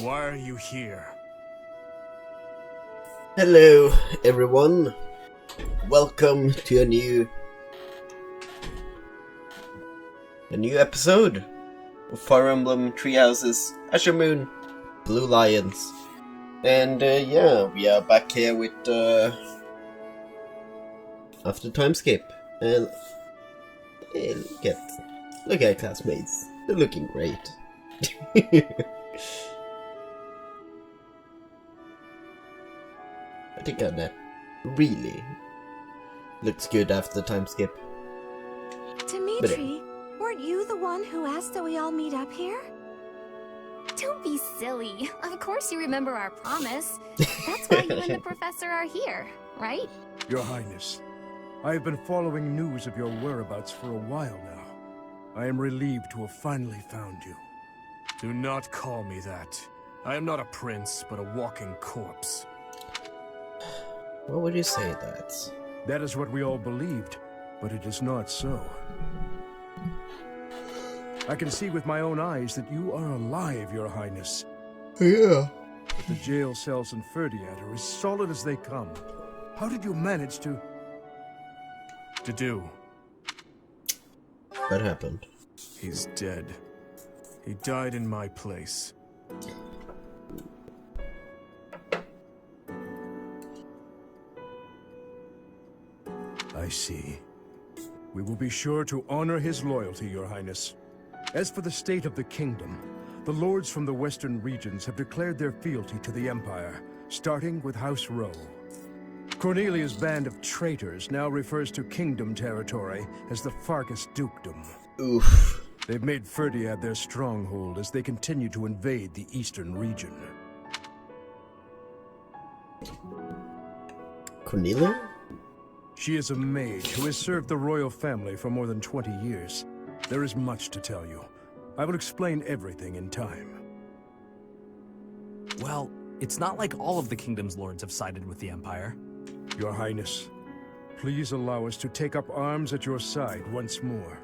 Why are you here? Hello, everyone. Welcome to a new episode of Fire Emblem Three Houses, Azure Moon, Blue Lions, and yeah, we are back here with after time skip. And hey, look at classmates. They're looking great. I think that really looks good after the time skip. Dimitri, weren't you the one who asked that we all meet up here? Don't be silly. Of course you remember our promise. That's why you and the professor are here, right? Your Highness, I have been following news of your whereabouts for a while now. I am relieved to have finally found you. Do not call me that. I am not a prince, but a walking corpse. Why would you say that? That is what we all believed, but it is not so. I can see with my own eyes that you are alive, Your Highness. Yeah. But the jail cells in Ferdiad are as solid as they come. How did you manage to... do? What happened? He's dead. He died in my place. I see. We will be sure to honor his loyalty, Your Highness. As for the state of the kingdom, the lords from the western regions have declared their fealty to the Empire, starting with House Rowe. Cornelia's band of traitors now refers to kingdom territory as the Fargus Dukedom. Oof. They've made Ferdiad their stronghold as they continue to invade the eastern region. Cornelia? She is a mage who has served the royal family for more than 20 years. There is much to tell you. I will explain everything in time. Well, it's not like all of the kingdom's lords have sided with the Empire. Your Highness, please allow us to take up arms at your side once more.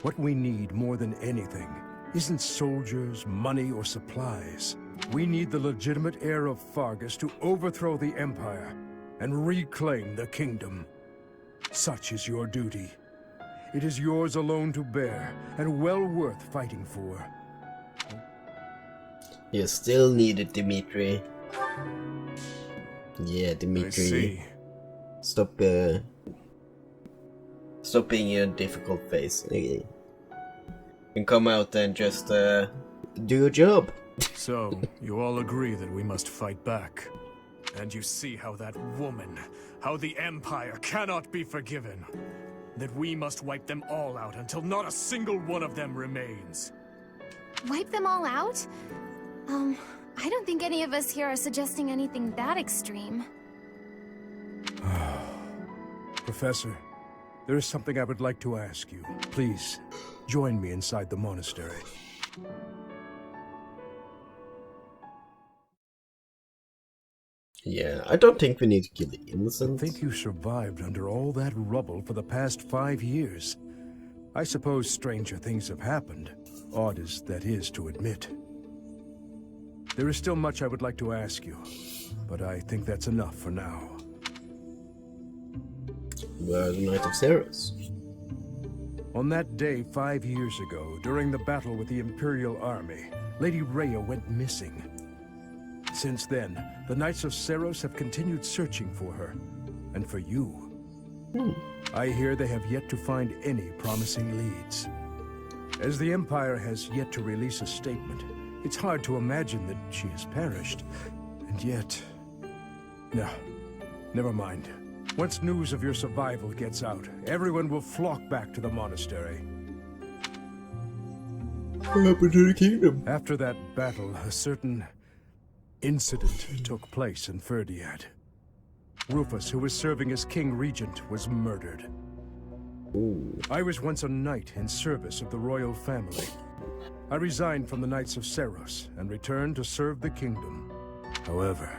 What we need more than anything isn't soldiers, money, or supplies. We need the legitimate heir of Fargus to overthrow the Empire and reclaim the kingdom. Such is your duty. It is yours alone to bear, and well worth fighting for. You still need it, Dimitri. Yeah, Dimitri. I see. Stop being a difficult face. You can come out and just do your job. So, you all agree that we must fight back. And you see how that woman, how the Empire cannot be forgiven. That we must wipe them all out until not a single one of them remains. Wipe them all out? I don't think any of us here are suggesting anything that extreme. Professor, there is something I would like to ask you. Please, join me inside the monastery. Yeah, I don't think we need to kill the innocent. I think you survived under all that rubble for the past 5 years. I suppose stranger things have happened, odd as that is to admit. There is still much I would like to ask you, but I think that's enough for now. The Knight of Ceres. On that day 5 years ago, during the battle with the Imperial Army, Lady Rhea went missing. Since then, the Knights of Ceres have continued searching for her, and for you. I hear they have yet to find any promising leads. As the Empire has yet to release a statement, it's hard to imagine that she has perished. And yet... No, never mind. Once news of your survival gets out, everyone will flock back to the monastery. What happened to the kingdom? After that battle, a certain incident took place in Ferdiad. Rufus, who was serving as King Regent, was murdered. Ooh. I was once a knight in service of the royal family. I resigned from the Knights of Ceres and returned to serve the kingdom. However...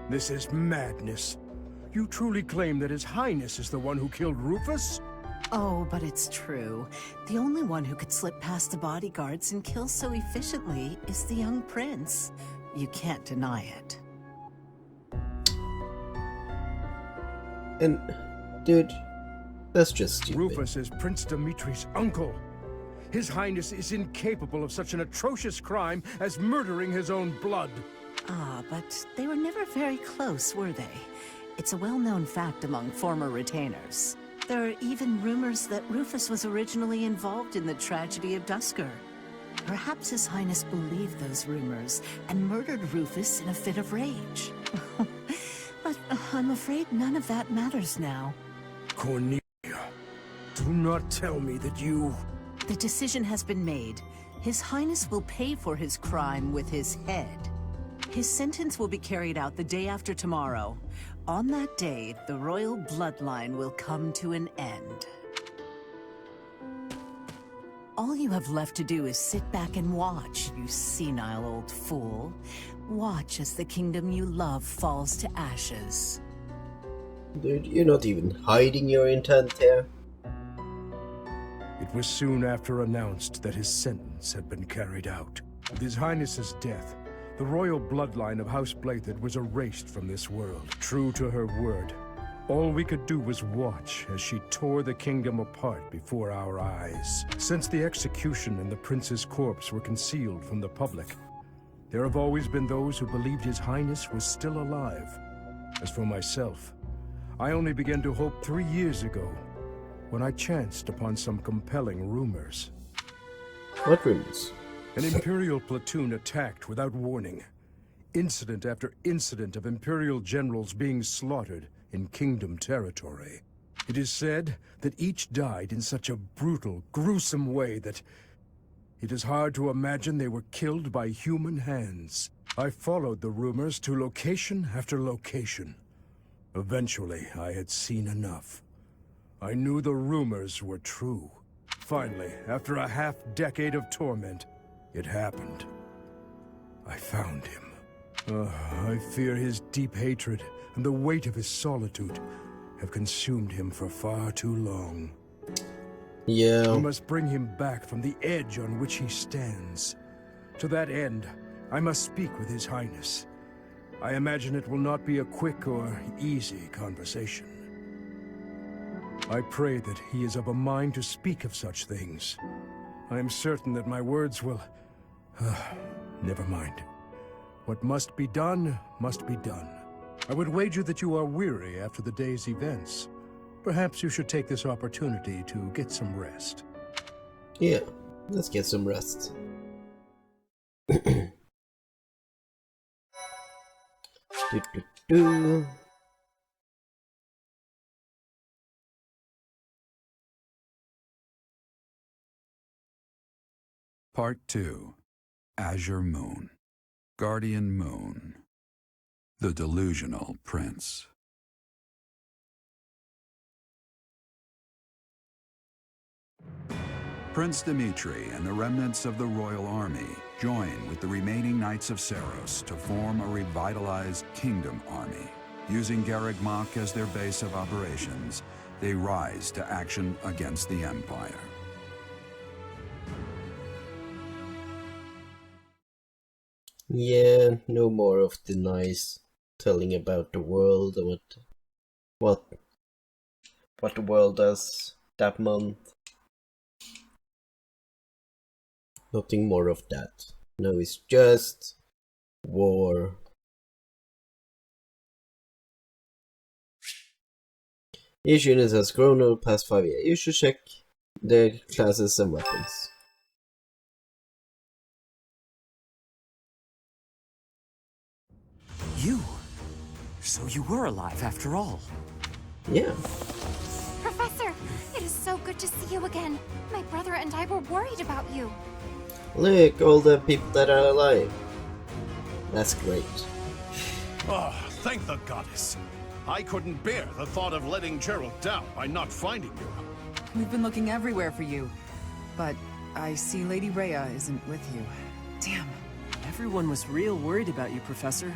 This is madness. You truly claim that His Highness is the one who killed Rufus? Oh, but it's true. The only one who could slip past the bodyguards and kill so efficiently is the young prince. You can't deny it. And, dude, that's just stupid. Rufus is Prince Dimitri's uncle. His Highness is incapable of such an atrocious crime as murdering his own blood. Ah, but they were never very close, were they? It's a well-known fact among former retainers. There are even rumors that Rufus was originally involved in the tragedy of Dusker. Perhaps His Highness believed those rumors and murdered Rufus in a fit of rage. But I'm afraid none of that matters now. Cornelia, do not tell me that you... The decision has been made. His Highness will pay for his crime with his head. His sentence will be carried out the day after tomorrow. On that day, the royal bloodline will come to an end. All you have left to do is sit back and watch, you senile old fool. Watch as the kingdom you love falls to ashes. Dude, you're not even hiding your intent here. It was soon after announced that his sentence had been carried out. With His Highness's death, the royal bloodline of House Blathid was erased from this world. True to her word, all we could do was watch as she tore the kingdom apart before our eyes. Since the execution and the prince's corpse were concealed from the public, there have always been those who believed His Highness was still alive. As for myself, I only began to hope 3 years ago, when I chanced upon some compelling rumors. What rumors? An Imperial platoon attacked without warning. Incident after incident of Imperial generals being slaughtered in Kingdom territory. It is said that each died in such a brutal, gruesome way that it is hard to imagine they were killed by human hands. I followed the rumors to location after location. Eventually, I had seen enough. I knew the rumors were true. Finally, after a half-decade of torment, it happened. I found him. I fear his deep hatred and the weight of his solitude have consumed him for far too long. Yeah. We must bring him back from the edge on which he stands. To that end, I must speak with His Highness. I imagine it will not be a quick or easy conversation. I pray that he is of a mind to speak of such things. I am certain that my words will... never mind. What must be done, must be done. I would wager that you are weary after the day's events. Perhaps you should take this opportunity to get some rest. Yeah, let's get some rest. Do. Part 2. Azure Moon. Guardian Moon. The Delusional Prince. Prince Dimitri and the remnants of the royal army join with the remaining Knights of Seiros to form a revitalized kingdom army. Using Garreg Mach as their base of operations, they rise to action against the Empire. Yeah, no more of the nice telling about the world and what the world does that month. Nothing more of that. No, it's just war. Each unit has grown over the past 5 years. You should check their classes and weapons. You? So you were alive after all? Yeah. Professor, it is so good to see you again. My brother and I were worried about you. Look, all the people that are alive. That's great. Oh, thank the goddess. I couldn't bear the thought of letting Gerald down by not finding you. We've been looking everywhere for you, but I see Lady Rhea isn't with you. Damn. Everyone was real worried about you, Professor.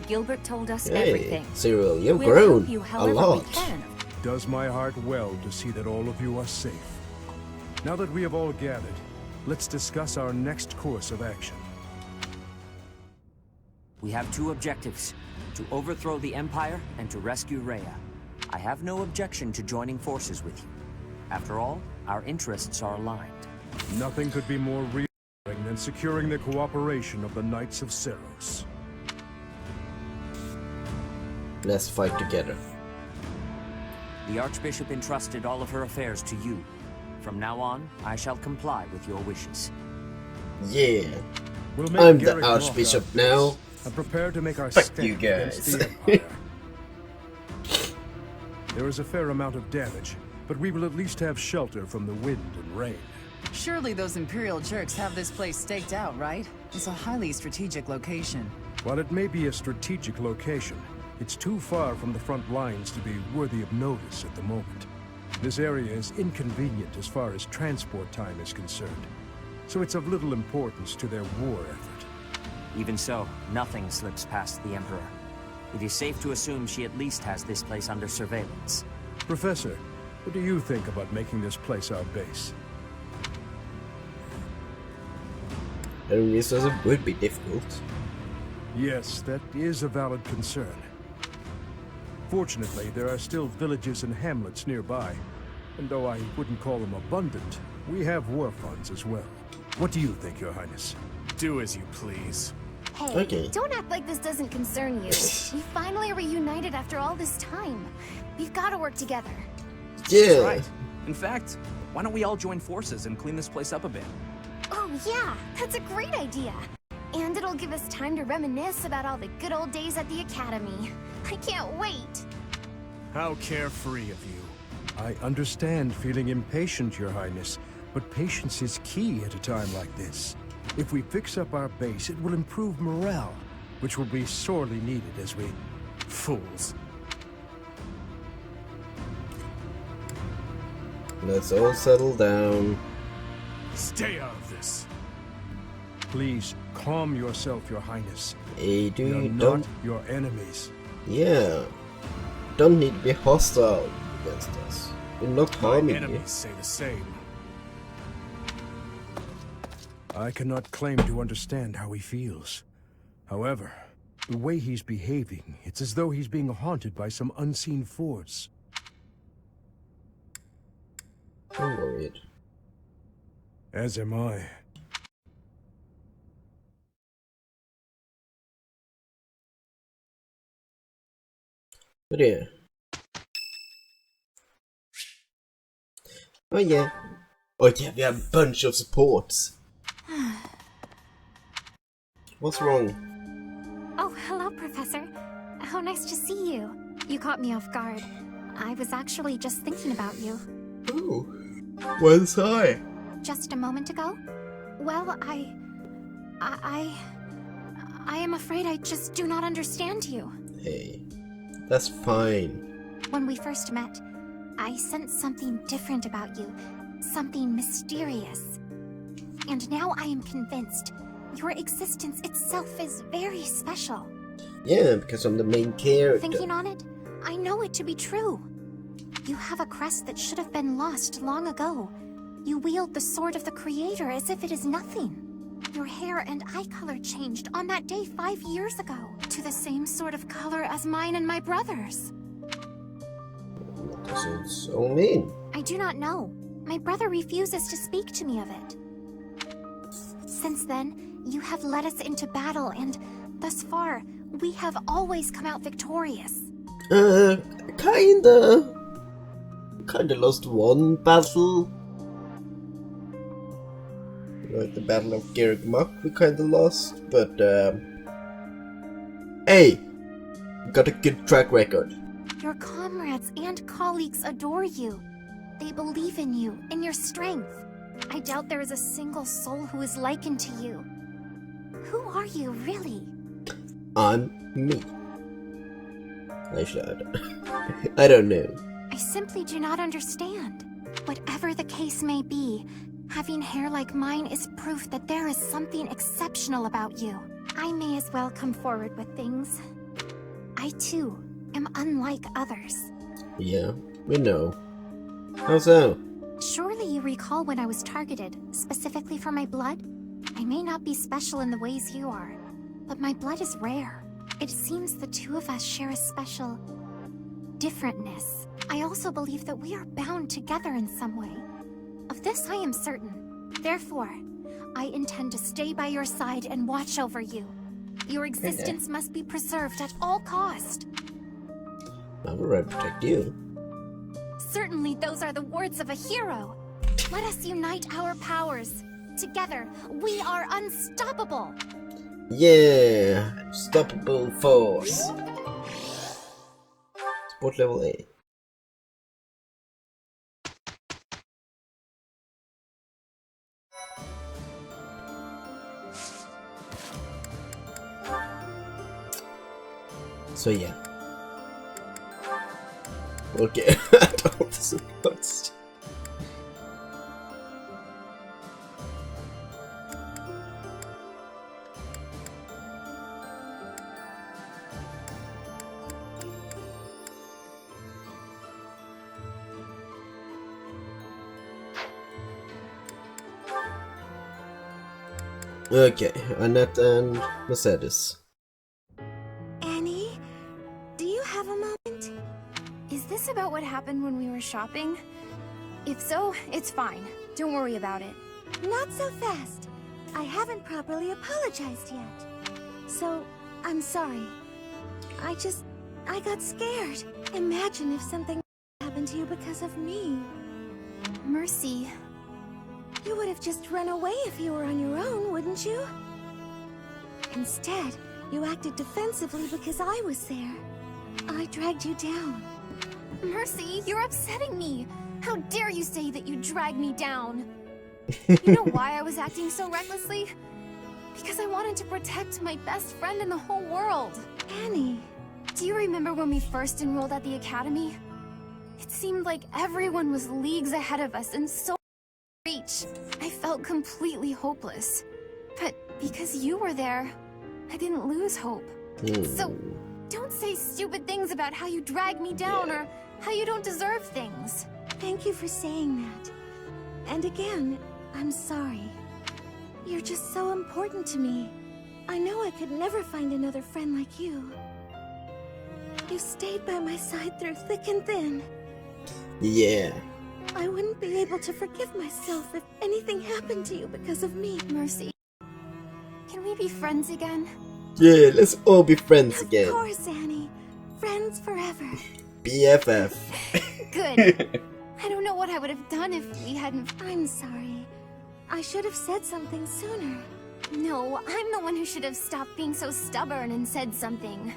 Gilbert told us Hey, everything. Cyril, you've We'll grown help you a however lot. we can, does my heart well to see that all of you are safe. Now that we have all gathered, let's discuss our next course of action. We have two objectives: to overthrow the Empire and to rescue Rhea. I have no objection to joining forces with you. After all, our interests are aligned. Nothing could be more reassuring than securing the cooperation of the Knights of Seros. Let's fight together. The Archbishop entrusted all of her affairs to you. From now on, I shall comply with your wishes. Yeah. We'll make I'm Garrick the Archbishop walk out now. and prepare to make our Fuck stand you guys. against the Empire. There is a fair amount of damage, but we will at least have shelter from the wind and rain. Surely those Imperial jerks have this place staked out, right? It's a highly strategic location. While it may be a strategic location, it's too far from the front lines to be worthy of notice at the moment. This area is inconvenient as far as transport time is concerned, so it's of little importance to their war effort. Even so, nothing slips past the Emperor. It is safe to assume she at least has this place under surveillance. Professor, what do you think about making this place our base? This would be difficult. Yes, that is a valid concern. Fortunately, there are still villages and hamlets nearby, and though I wouldn't call them abundant, we have war funds as well. What do you think, Your Highness? Do as you please. Hey, Okay. don't act like this doesn't concern you. We finally reunited after all this time. We've got to work together. Yeah. That's right. In fact, why don't we all join forces and clean this place up a bit? Oh yeah, that's a great idea. And it'll give us time to reminisce about all the good old days at the Academy. I can't wait. How carefree of you. I understand feeling impatient, Your Highness, but patience is key at a time like this. If we fix up our base, it will improve morale, which will be sorely needed as we... Fools. Let's all settle down. Stay out of this. Please, calm yourself, Your Highness. Hey, We are dude, not don't. your enemies. Yeah. Don't need to be hostile against us. We're not My harming you. enemies say the same. I cannot claim to understand how he feels. However, the way he's behaving, it's as though he's being haunted by some unseen force. I'm worried. As am I. But yeah. Oh yeah. Oh yeah, we have a bunch of supports. What's wrong? Oh, hello, Professor. How nice to see you. You caught me off guard. I was actually just thinking about you. Oh. When's I? Just a moment ago? Well, I am afraid I just do not understand you. Hey. That's fine. When we first met, I sensed something different about you. Something mysterious. And now I am convinced your existence itself is very special. Yeah, because I'm the main character. Thinking on it, I know it to be true. You have a crest that should have been lost long ago. You wield the sword of the Creator as if it is nothing. Your hair and eye color changed on that day 5 years ago to the same sort of color as mine and my brother's. What does it so mean? I do not know. My brother refuses to speak to me of it. Since then, you have led us into battle, and thus far, we have always come out victorious. Kinda lost one battle. Like the Battle of Garrick Muck, we kinda lost, but hey! We got a good track record. Your comrades and colleagues adore you. They believe in you, in your strength. I doubt there is a single soul who is likened to you. Who are you, really? I'm me. Actually, I don't know. I simply do not understand. Whatever the case may be, having hair like mine is proof that there is something exceptional about you. I may as well come forward with things. I, too, am unlike others. Yeah. We know. How so? Surely you recall when I was targeted, specifically for my blood? I may not be special in the ways you are, but my blood is rare. It seems the two of us share a special differentness. I also believe that we are bound together in some way. Of this I am certain. Therefore, I intend to stay by your side and watch over you. Your existence must be preserved at all cost. I will protect you. Certainly those are the words of a hero. Let us unite our powers. Together, we are unstoppable. Yeah! Unstoppable force. Sport level 8. So yeah. Okay, I don't suppose. Okay, Annette and Mercedes. Annie, do you have a moment? Is this about what happened when we were shopping? If so, it's fine. Don't worry about it. Not so fast. I haven't properly apologized yet. So, I'm sorry. I got scared. Imagine if something happened to you because of me. Mercy. You would have just run away if you were on your own, wouldn't you? Instead, you acted defensively because I was there. I dragged you down. Mercy, you're upsetting me. How dare you say that you dragged me down? You know why I was acting so recklessly? Because I wanted to protect my best friend in the whole world. Annie. Do you remember when we first enrolled at the academy? It seemed like everyone was leagues ahead of us and so reach. I felt completely hopeless. But because you were there, I didn't lose hope. So, don't say stupid things about how you dragged me down or how you don't deserve things. Thank you for saying that. And again, I'm sorry. You're just so important to me. I know I could never find another friend like you. You stayed by my side through thick and thin. Yeah. I wouldn't be able to forgive myself if anything happened to you because of me. Mercy, can we be friends again? Yeah, let's all be friends again. Of course, Annie. Friends forever. BFF. Good. I don't know what I would have done if we hadn't... I'm sorry. I should have said something sooner. No, I'm the one who should have stopped being so stubborn and said something.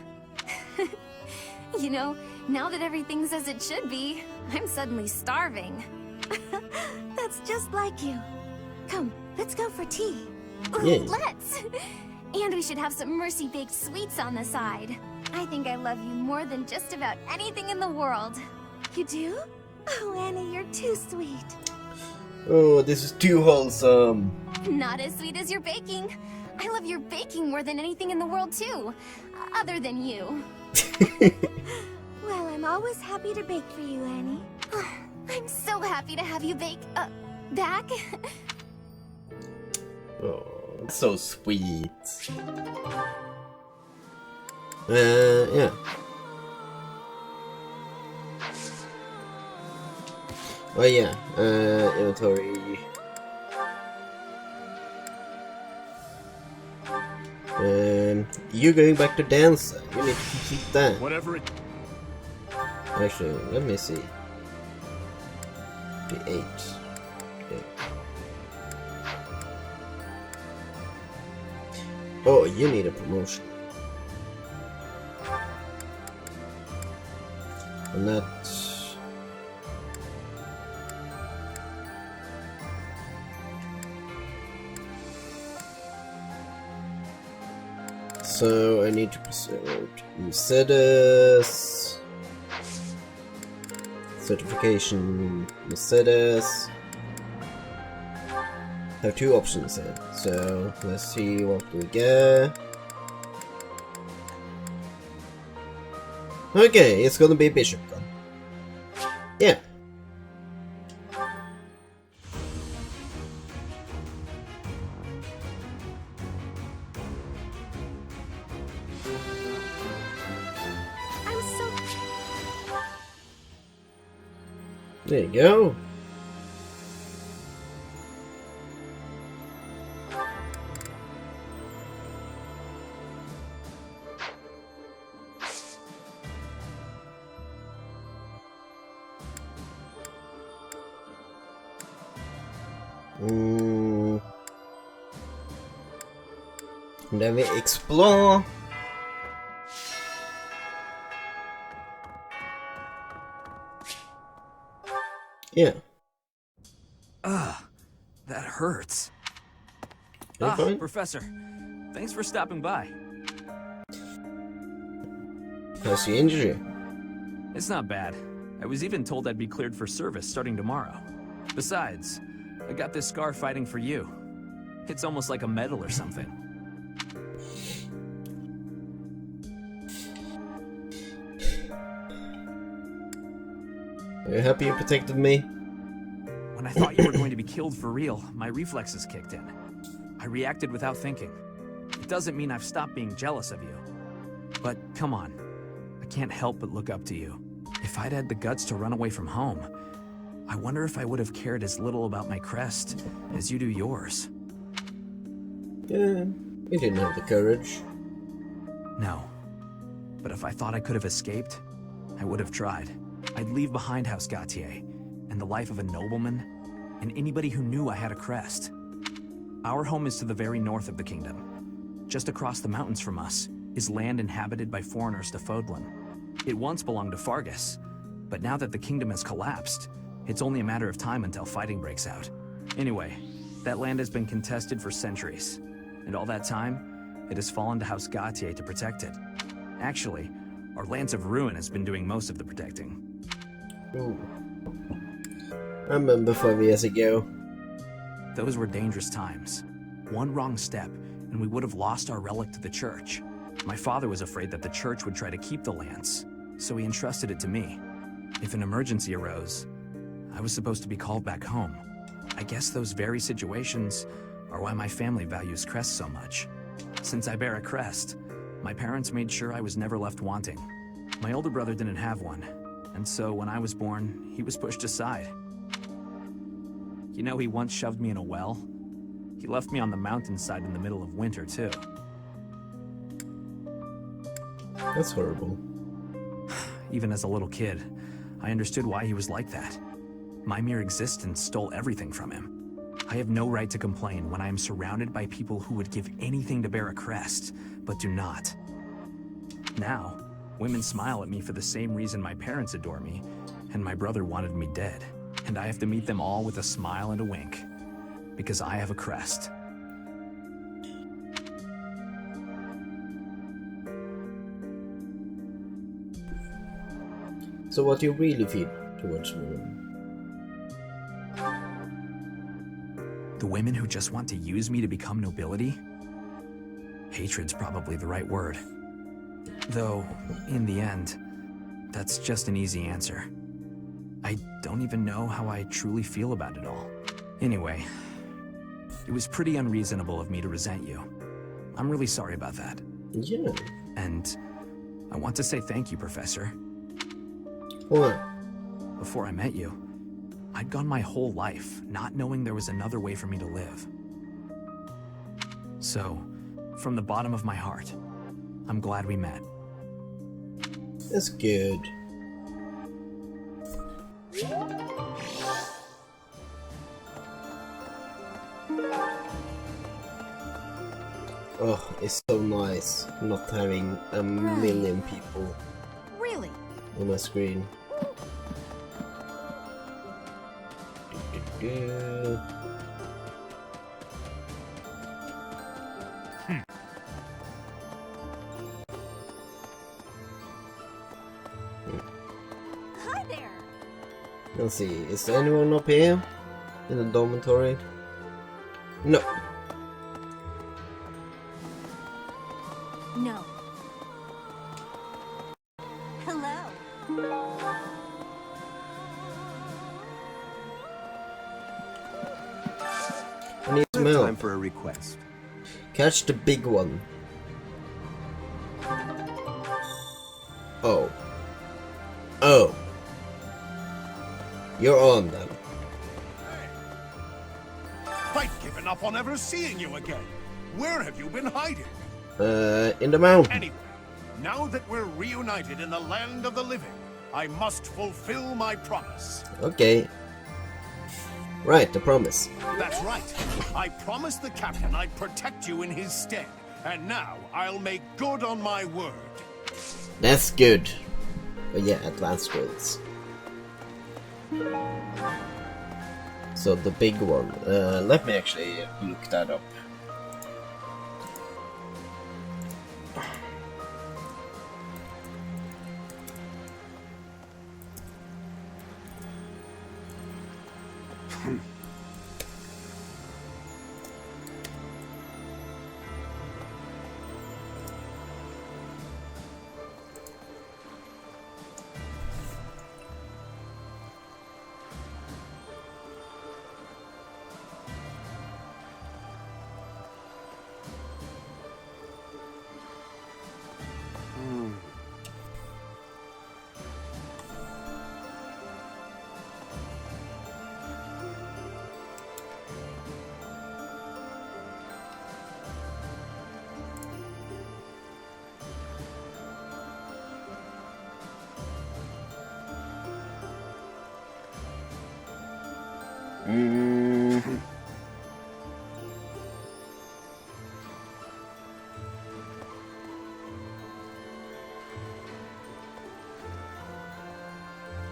You know, now that everything's as it should be, I'm suddenly starving. That's just like you. Come, let's go for tea. Yeah. Let's! And we should have some Mercy-baked sweets on the side. I think I love you more than just about anything in the world. You do? Oh, Annie, you're too sweet. Oh, this is too wholesome. Not as sweet as your baking. I love your baking more than anything in the world, too. Other than you. Well, I'm always happy to bake for you, Annie. I'm so happy to have you bake, back. Oh, it's so sweet. Yeah. Oh yeah, inventory. You're going back to dancer. You need to complete that. Whatever it... Actually, let me see. The 8. Okay. Oh, you need a promotion. And that... So I need to preserve Mercedes. Certification Mercedes. Have two options here. So let's see what we get. Okay, it's gonna be Bishop then. Yeah. I'm so... There you go. And then we explore. Yeah. That hurts. You fine? Professor, thanks for stopping by. How's the injury? It's not bad. I was even told I'd be cleared for service starting tomorrow. Besides, I got this scar fighting for you. It's almost like a medal or something. Are you happy you protected me? When I thought you were going to be killed for real, my reflexes kicked in. I reacted without thinking. It doesn't mean I've stopped being jealous of you. But come on, I can't help but look up to you. If I'd had the guts to run away from home, I wonder if I would have cared as little about my crest as you do yours. Yeah, you didn't have the courage. No. But if I thought I could have escaped, I would have tried. I'd leave behind House Gautier, and the life of a nobleman, and anybody who knew I had a crest. Our home is to the very north of the kingdom. Just across the mountains from us is land inhabited by foreigners to Fodlan. It once belonged to Fargus, but now that the kingdom has collapsed, it's only a matter of time until fighting breaks out. Anyway, that land has been contested for centuries, and all that time, it has fallen to House Gautier to protect it. Actually, our Lance of Ruin has been doing most of the protecting. Ooh. I remember 5 years ago. Those were dangerous times. One wrong step, and we would have lost our relic to the church. My father was afraid that the church would try to keep the lance, so he entrusted it to me. If an emergency arose, I was supposed to be called back home. I guess those very situations are why my family values crests so much. Since I bear a crest, my parents made sure I was never left wanting. My older brother didn't have one, and so when I was born, he was pushed aside. You know, he once shoved me in a well. He left me on the mountainside in the middle of winter, too. That's horrible. Even as a little kid, I understood why he was like that. My mere existence stole everything from him. I have no right to complain when I am surrounded by people who would give anything to bear a crest, but do not. Now, women smile at me for the same reason my parents adore me, and my brother wanted me dead. And I have to meet them all with a smile and a wink, because I have a crest. So what do you really feel towards women? The women who just want to use me to become nobility? Hatred's probably the right word. Though, in the end, that's just an easy answer. I don't even know how I truly feel about it all. Anyway, it was pretty unreasonable of me to resent you. I'm really sorry about that. Yeah. And I want to say thank you, Professor. What? Before I met you, I'd gone my whole life not knowing there was another way for me to live. So, from the bottom of my heart, I'm glad we met. That's good. Oh, it's so nice not having a million people Really? on my screen. Do-do-do. Hi there. Let's see, is there anyone up here in the dormitory? No. No. Hello. come have out. time for a request. Catch the big one. Oh. Oh. You're on then. I've given up on ever seeing you again. Where have you been hiding? In the mountain. Anyway, now that we're reunited in the land of the living, I must fulfill my promise. Okay. Right, the promise. That's right. I promised the captain I'd protect you in his stead, and now I'll make good on my word. That's good. But yeah, advanced skills. So the big one. Let me actually look that up.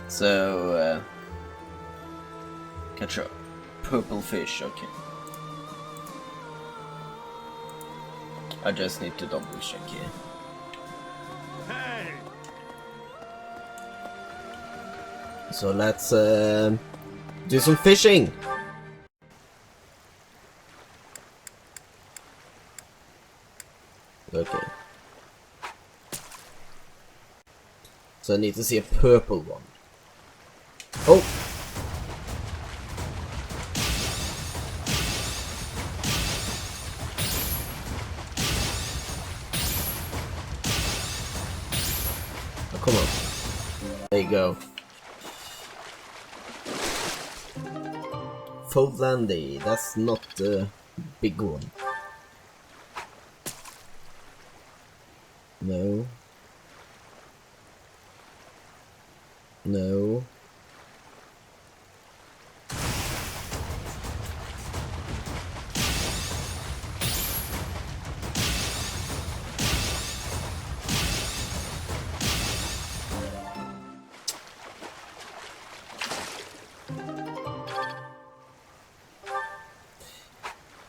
So, catch a purple fish, okay. I just need to double check here. Hey! So let's do some fishing. Okay. So I need to see a purple one. Oh! Oh, come on. There you go. Fodlandy, that's not the big one. No. No.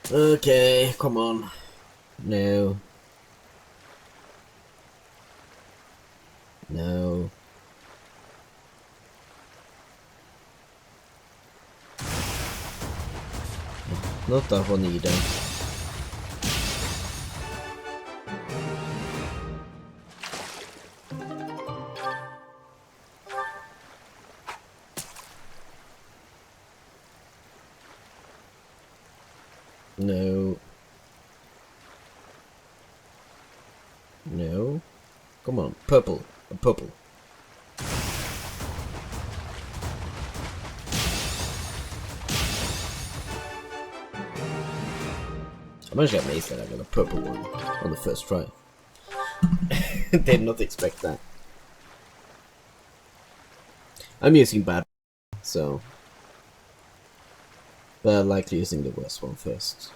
Okay, come on. No. No. Not that one either. No. No. Come on, purple. A purple. I'm actually amazed that I got a purple one on the first try. Did not expect that. I'm using bad, so... But I like using the worst one first.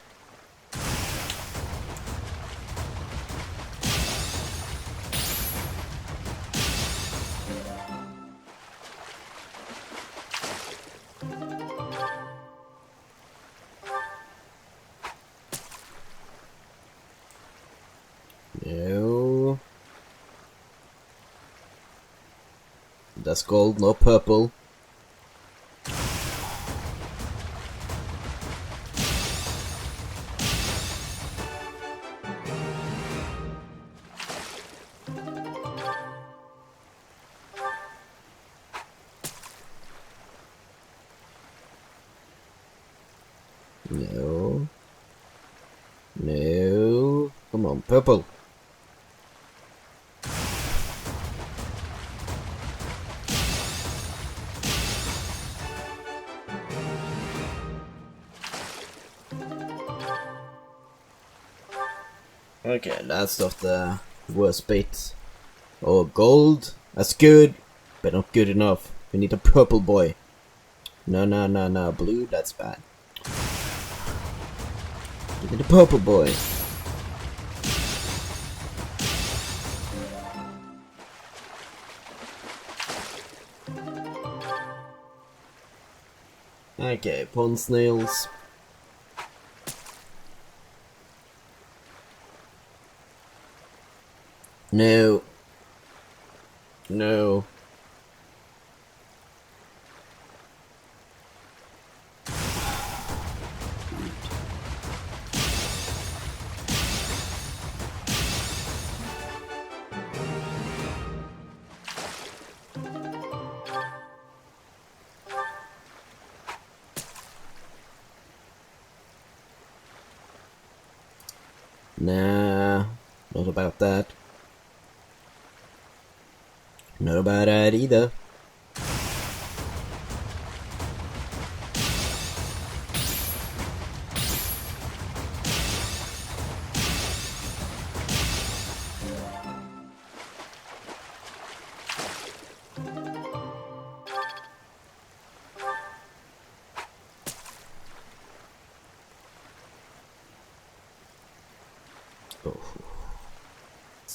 No. That's gold, no purple. No. on, purple. Okay, that's not the worst bait. Oh, gold. That's good, but not good enough. We need a purple boy. No, no, no, no. Blue, that's bad. We need a purple boy. Okay, pond snails. No. No. Nah, not about that. Not about that either. Oh.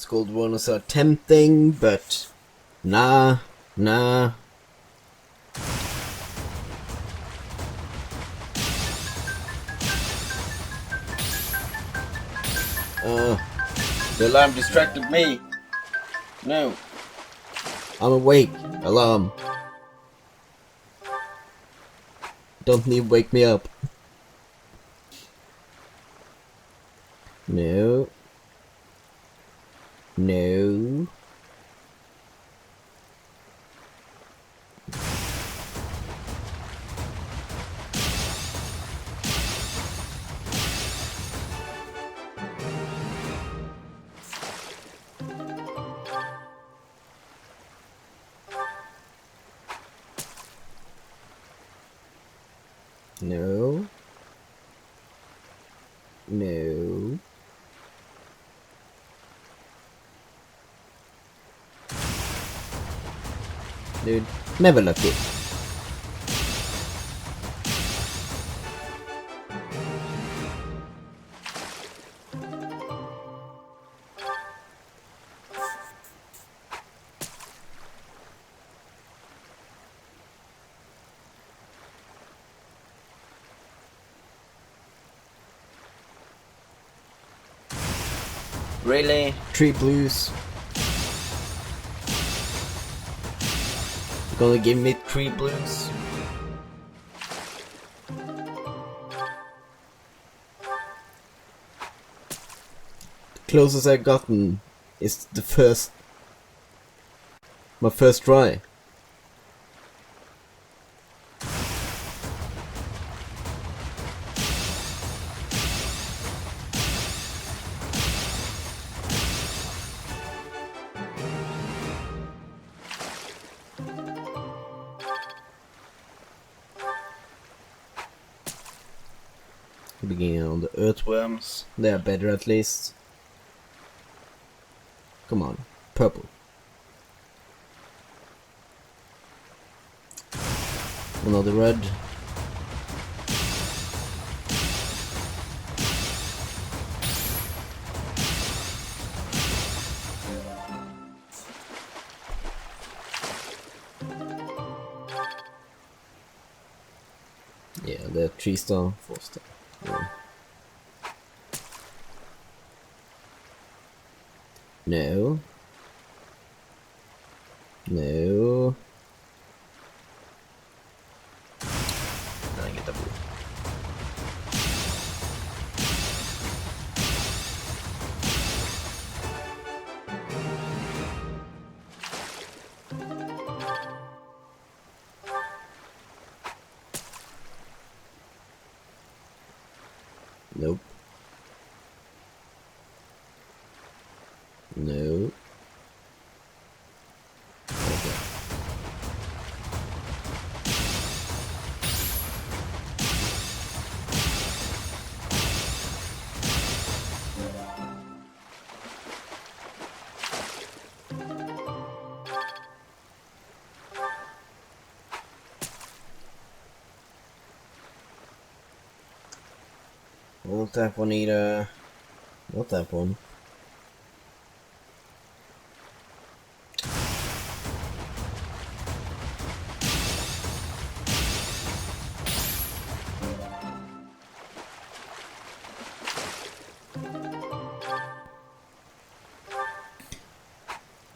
Gold ones are tempting, but nah, nah. The alarm distracted me. No. I'm awake. Alarm. Don't need to wake me up. No. No. No. No. Dude, never lucky. Really? 3 blues? You're gonna give me 3 blues? The closest I've gotten is my first try. Beginning on the earthworms. They are better at least. Come on, purple. Another red. Yeah, they're 3-star, 4-star. Yeah. No. No. I get the blue. Nope. No. Okay. We'll tap one either. We'll tap one.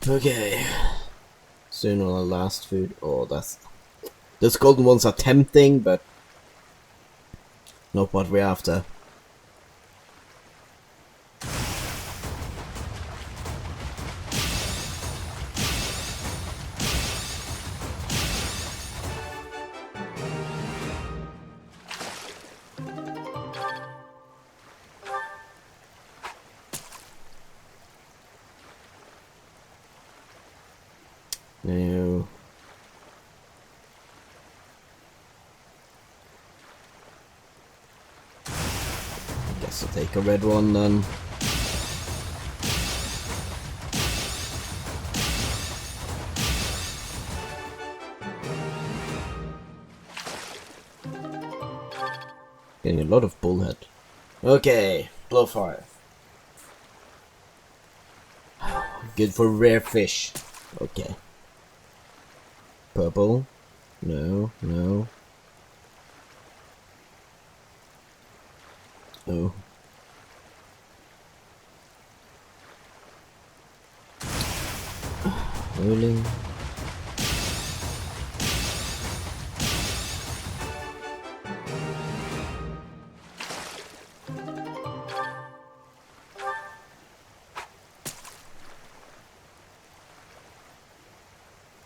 Okay. Soon will our last food. Oh, those golden ones are tempting, but not what we're after. No. Guess I'll take a red one then. Getting a lot of bullhead. Okay, blowfire. Good for rare fish. Okay. Purple. No, no. Oh. Rolling.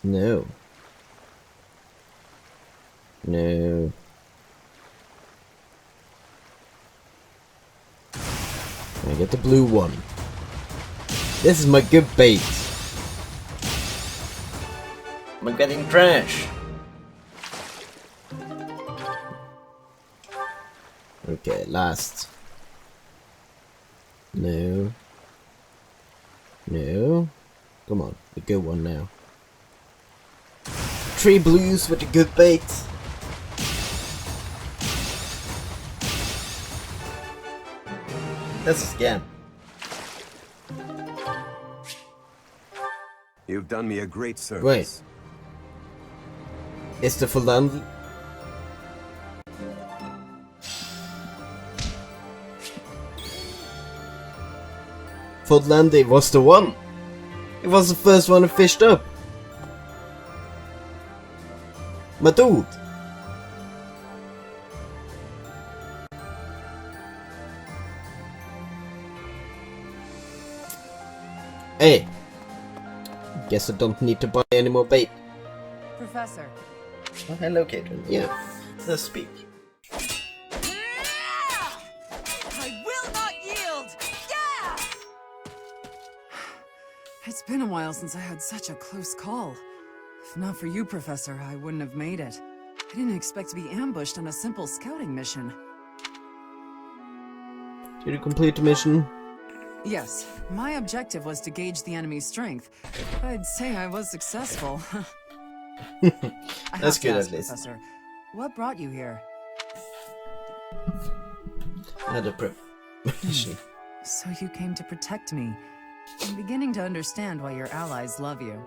No. No. Can I get the blue one? This is my good bait. I'm getting trash. Okay, last. No. No. Come on, the good one now. 3 blues with a good bait. That's a scam. You've done me a great service. Wait. Is the Philandri... Philandri was the one. It was the first one I fished up. My dude. Hey. Guess I don't need to buy any more bait. Professor. Oh, hello, Caitlin. Yeah. Let's speak. I will not yield! Yeah! It's been a while since I had such a close call. If not for you, Professor, I wouldn't have made it. I didn't expect to be ambushed on a simple scouting mission. Did you complete the mission? Yes, my objective was to gauge the enemy's strength. I'd say I was successful. That's good at least. Professor, what brought you here? Another prep mission. So you came to protect me. I'm beginning to understand why your allies love you.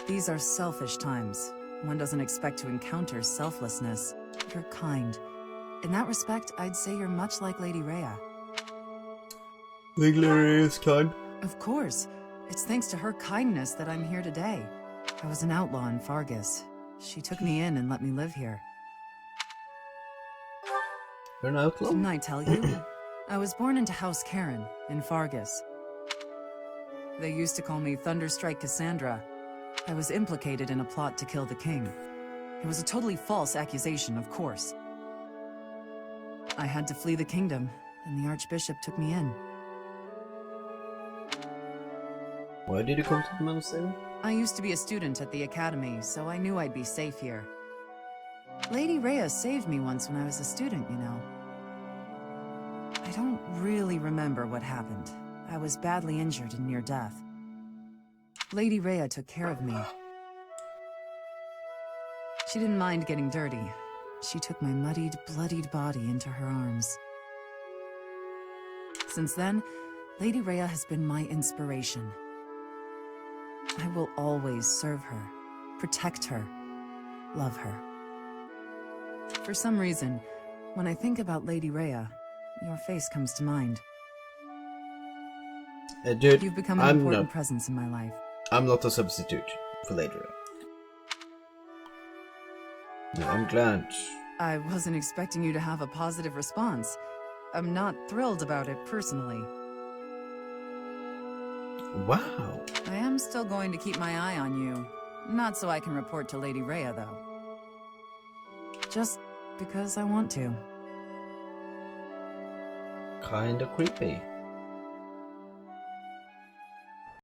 These are selfish times. One doesn't expect to encounter selflessness. You're kind. In that respect, I'd say you're much like Lady Rhea. Lady Rhea is kind. Of course. It's thanks to her kindness that I'm here today. I was an outlaw in Fargus. She took me in and let me live here. You're an outlaw? Didn't I tell you? I was born into House Karen in Fargus. They used to call me Thunderstrike Cassandra. I was implicated in a plot to kill the king. It was a totally false accusation, of course. I had to flee the kingdom, and the Archbishop took me in. Why did you come to the monastery? I used to be a student at the academy, so I knew I'd be safe here. Lady Rhea saved me once when I was a student, you know. I don't really remember what happened. I was badly injured and near death. Lady Rhea took care of me. She didn't mind getting dirty. She took my muddied, bloodied body into her arms. Since then, Lady Rhea has been my inspiration. I will always serve her, protect her, love her. For some reason, when I think about Lady Rhea, your face comes to mind. Dude, You've become an important presence in my life. I'm not a substitute for Lady Rhea. No, I'm glad. I wasn't expecting you to have a positive response. I'm not thrilled about it personally. Wow. I am still going to keep my eye on you. Not so I can report to Lady Rhea, though. Just because I want to. Kinda creepy.